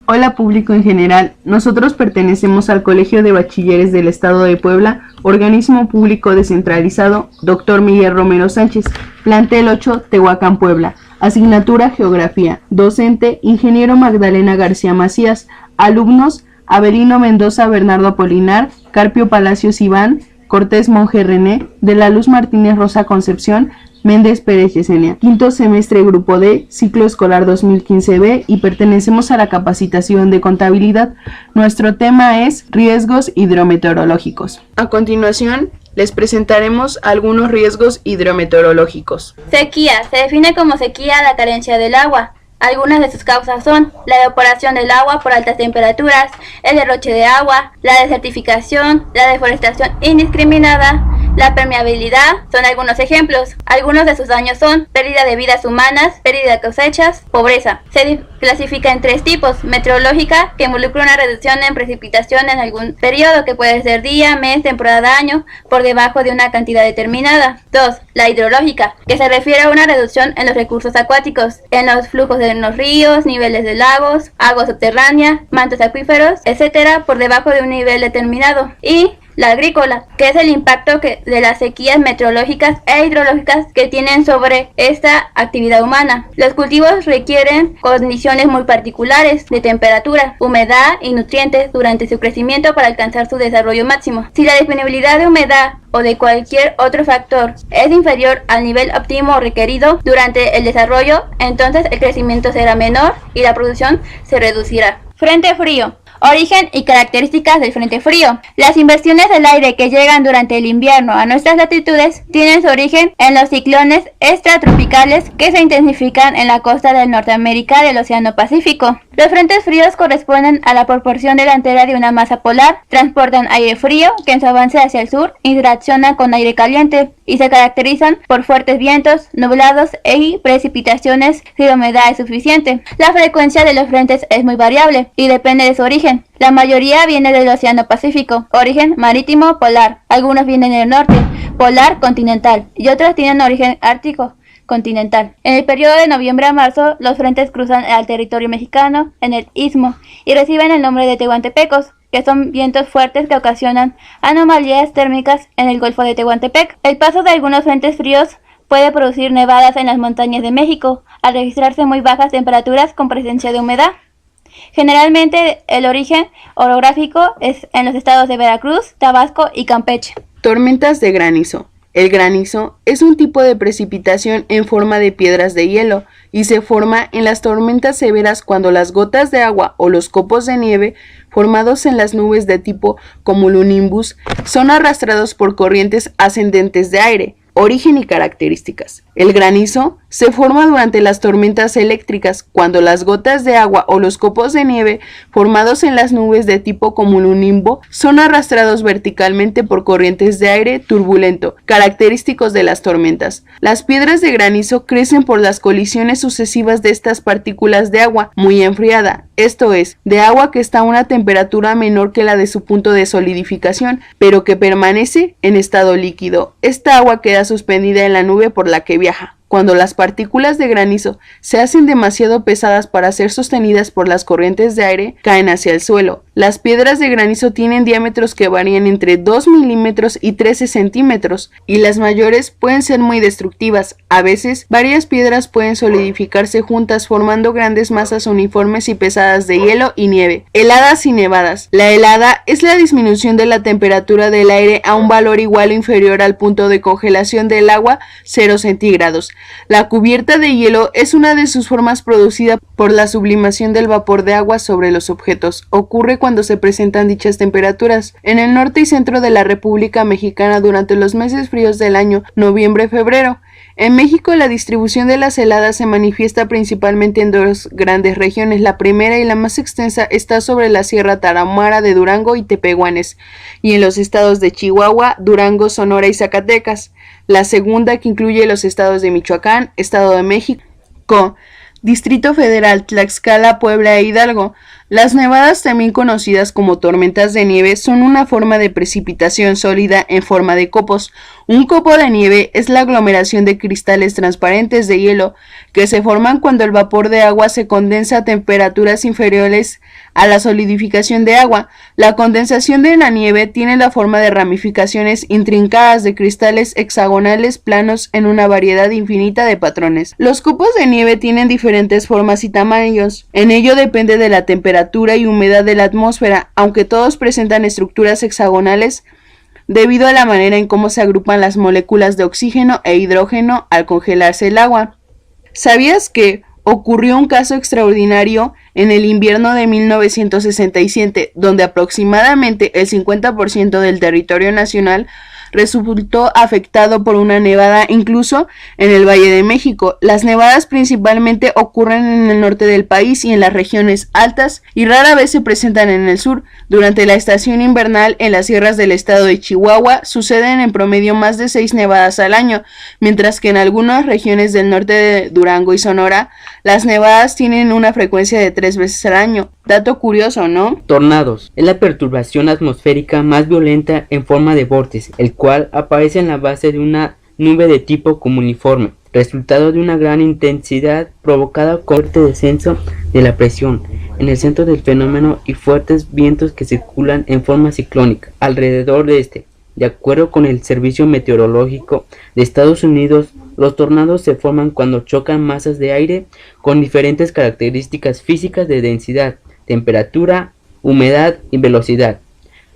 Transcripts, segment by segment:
Hola público en general, nosotros pertenecemos al Colegio de Bachilleres del Estado de Puebla, organismo público descentralizado, Dr. Miguel Romero Sánchez, plantel 8, Tehuacán, Puebla, asignatura Geografía, docente, Ingeniero Magdalena García Macías, alumnos, Avelino Mendoza Bernardo Apolinar, Carpio Palacios Iván, Cortés Monje René, De la Luz Martínez Rosa Concepción, Méndez Pérez Yesenia, quinto semestre Grupo D, ciclo escolar 2015B y pertenecemos a la capacitación de contabilidad. Nuestro tema es riesgos hidrometeorológicos. A continuación, les presentaremos algunos riesgos hidrometeorológicos. Sequía. Se define como sequía la carencia del agua. Algunas de sus causas son la evaporación del agua por altas temperaturas, el derroche de agua, la desertificación, la deforestación indiscriminada, la permeabilidad son algunos ejemplos. Algunos de sus daños son pérdida de vidas humanas, pérdida de cosechas, pobreza. Se clasifica en tres tipos: meteorológica, que involucra una reducción en precipitación en algún periodo, que puede ser día, mes, temporada, año, por debajo de una cantidad determinada. 2. La hidrológica, que se refiere a una reducción en los recursos acuáticos, en los flujos de los ríos, niveles de lagos, agua subterránea, mantos acuíferos, etcétera, por debajo de un nivel determinado. Y la agrícola, que es el impacto de las sequías meteorológicas e hidrológicas que tienen sobre esta actividad humana. Los cultivos requieren condiciones muy particulares de temperatura, humedad y nutrientes durante su crecimiento para alcanzar su desarrollo máximo. Si la disponibilidad de humedad o de cualquier otro factor es inferior al nivel óptimo requerido durante el desarrollo, entonces el crecimiento será menor y la producción se reducirá. Frente frío. Origen y características del frente frío. Las inversiones del aire que llegan durante el invierno a nuestras latitudes tienen su origen en los ciclones extratropicales que se intensifican en la costa de Norteamérica del Océano Pacífico. Los frentes fríos corresponden a la proporción delantera de una masa polar, transportan aire frío que en su avance hacia el sur interacciona con aire caliente y se caracterizan por fuertes vientos, nublados y precipitaciones si la humedad es suficiente. La frecuencia de los frentes es muy variable y depende de su origen. La mayoría viene del Océano Pacífico, origen marítimo polar. Algunos vienen del norte, polar continental, y otros tienen origen ártico continental. En el periodo de noviembre a marzo, los frentes cruzan al territorio mexicano en el istmo y reciben el nombre de tehuantepecos, que son vientos fuertes que ocasionan anomalías térmicas en el Golfo de Tehuantepec. El paso de algunos frentes fríos puede producir nevadas en las montañas de México, al registrarse muy bajas temperaturas con presencia de humedad. Generalmente el origen orográfico es en los estados de Veracruz, Tabasco y Campeche. Tormentas de granizo. El granizo es un tipo de precipitación en forma de piedras de hielo y se forma en las tormentas severas cuando las gotas de agua o los copos de nieve formados en las nubes de tipo cumulonimbus son arrastrados por corrientes ascendentes de aire. Origen y características. El granizo se forma durante las tormentas eléctricas cuando las gotas de agua o los copos de nieve formados en las nubes de tipo cumulonimbo son arrastrados verticalmente por corrientes de aire turbulento, característicos de las tormentas. Las piedras de granizo crecen por las colisiones sucesivas de estas partículas de agua muy enfriada, esto es, de agua que está a una temperatura menor que la de su punto de solidificación, pero que permanece en estado líquido. Esta agua queda suspendida en la nube por la que viaja. Cuando las partículas de granizo se hacen demasiado pesadas para ser sostenidas por las corrientes de aire, caen hacia el suelo. Las piedras de granizo tienen diámetros que varían entre 2 milímetros y 13 centímetros, y las mayores pueden ser muy destructivas. A veces, varias piedras pueden solidificarse juntas formando grandes masas uniformes y pesadas de hielo y nieve. Heladas y nevadas. La helada es la disminución de la temperatura del aire a un valor igual o inferior al punto de congelación del agua, 0 centígrados. La cubierta de hielo es una de sus formas producida por la sublimación del vapor de agua sobre los objetos. Ocurre cuando se presentan dichas temperaturas. En el norte y centro de la República Mexicana durante los meses fríos del año noviembre-febrero. En México la distribución de las heladas se manifiesta principalmente en dos grandes regiones. La primera y la más extensa está sobre la Sierra Tarahumara de Durango y Tepehuanes, y en los estados de Chihuahua, Durango, Sonora y Zacatecas. La segunda, que incluye los estados de Michoacán, Estado de México, Distrito Federal, Tlaxcala, Puebla e Hidalgo, Las nevadas, también conocidas como tormentas de nieve, son una forma de precipitación sólida en forma de copos. Un copo de nieve es la aglomeración de cristales transparentes de hielo que se forman cuando el vapor de agua se condensa a temperaturas inferiores a la solidificación de agua. La condensación de la nieve tiene la forma de ramificaciones intrincadas de cristales hexagonales planos en una variedad infinita de patrones. Los copos de nieve tienen diferentes formas y tamaños. En ello depende de la temperatura y humedad de la atmósfera, aunque todos presentan estructuras hexagonales debido a la manera en cómo se agrupan las moléculas de oxígeno e hidrógeno al congelarse el agua. ¿Sabías que ocurrió un caso extraordinario en el invierno de 1967, donde aproximadamente el 50% del territorio nacional resultó afectado por una nevada, incluso en el Valle de México? Las nevadas principalmente ocurren en el norte del país y en las regiones altas, y rara vez se presentan en el sur. Durante la estación invernal en las sierras del estado de Chihuahua suceden en promedio más de 6 nevadas al año, mientras que en algunas regiones del norte de Durango y Sonora las nevadas tienen una frecuencia de 3 veces al año. Dato curioso, ¿no? Tornados es la perturbación atmosférica más violenta en forma de vórtice, el cual aparece en la base de una nube de tipo cumuliforme, resultado de una gran intensidad provocada por fuerte descenso de la presión en el centro del fenómeno y fuertes vientos que circulan en forma ciclónica alrededor de este. De acuerdo con el Servicio Meteorológico de Estados Unidos, los tornados se forman cuando chocan masas de aire con diferentes características físicas de densidad, temperatura, humedad y velocidad.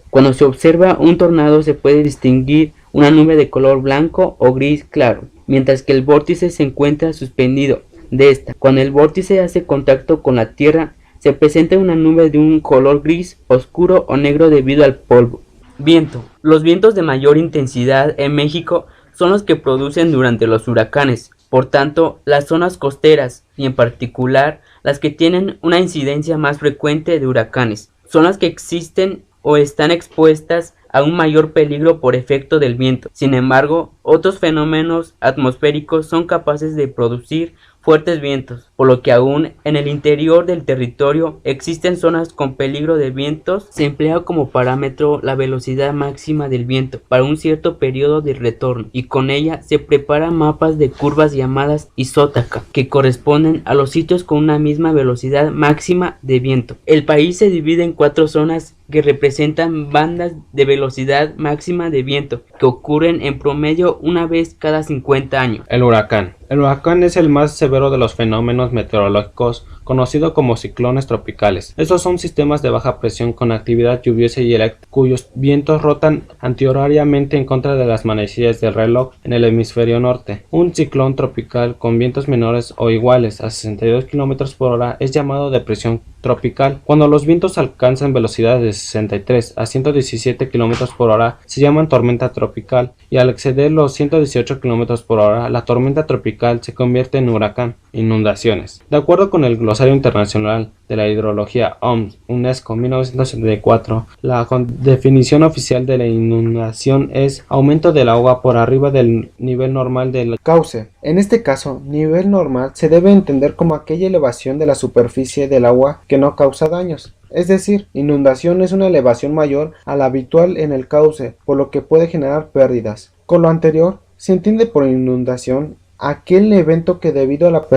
Cuando se observa un tornado se puede distinguir una nube de color blanco o gris claro, mientras que el vórtice se encuentra suspendido de esta. Cuando el vórtice hace contacto con la Tierra, se presenta una nube de un color gris oscuro o negro debido al polvo. Viento. Los vientos de mayor intensidad en México son los que producen durante los huracanes. Por tanto, las zonas costeras, y en particular las que tienen una incidencia más frecuente de huracanes, son las que existen o están expuestas a un mayor peligro por efecto del viento. Sin embargo, otros fenómenos atmosféricos son capaces de producir fuertes vientos, por lo que aún en el interior del territorio existen zonas con peligro de vientos. Se emplea como parámetro la velocidad máxima del viento para un cierto periodo de retorno, y con ella se preparan mapas de curvas llamadas isótaca, que corresponden a los sitios con una misma velocidad máxima de viento. El país se divide en 4 zonas que representan bandas de velocidad máxima de viento, que ocurren en promedio una vez cada 50 años. El huracán. El huracán es el más severo de los fenómenos meteorológicos, conocido como ciclones tropicales. Estos son sistemas de baja presión con actividad lluviosa y eléctrica, cuyos vientos rotan antihorariamente en contra de las manecillas del reloj en el hemisferio norte. Un ciclón tropical con vientos menores o iguales a 62 km por hora es llamado depresión tropical. Cuando los vientos alcanzan velocidades de 63 a 117 km por hora se llaman tormenta tropical, y al exceder los 118 km por hora la tormenta tropical se convierte en huracán. Inundaciones. De acuerdo con el Glosario Internacional de la Hidrología OMS, UNESCO 1974, la definición oficial de la inundación es aumento del agua por arriba del nivel normal del cauce. En este caso, nivel normal se debe entender como aquella elevación de la superficie del agua que no causa daños. Es decir, inundación es una elevación mayor a la habitual en el cauce, por lo que puede generar pérdidas. Con lo anterior, se entiende por inundación aquel evento que debido a la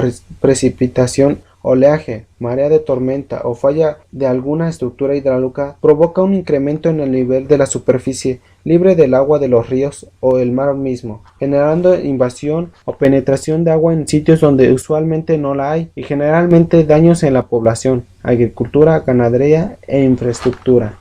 precipitación, oleaje, marea de tormenta o falla de alguna estructura hidráulica provoca un incremento en el nivel de la superficie libre del agua de los ríos o el mar mismo, generando invasión o penetración de agua en sitios donde usualmente no la hay, y generalmente daños en la población, agricultura, ganadería e infraestructura.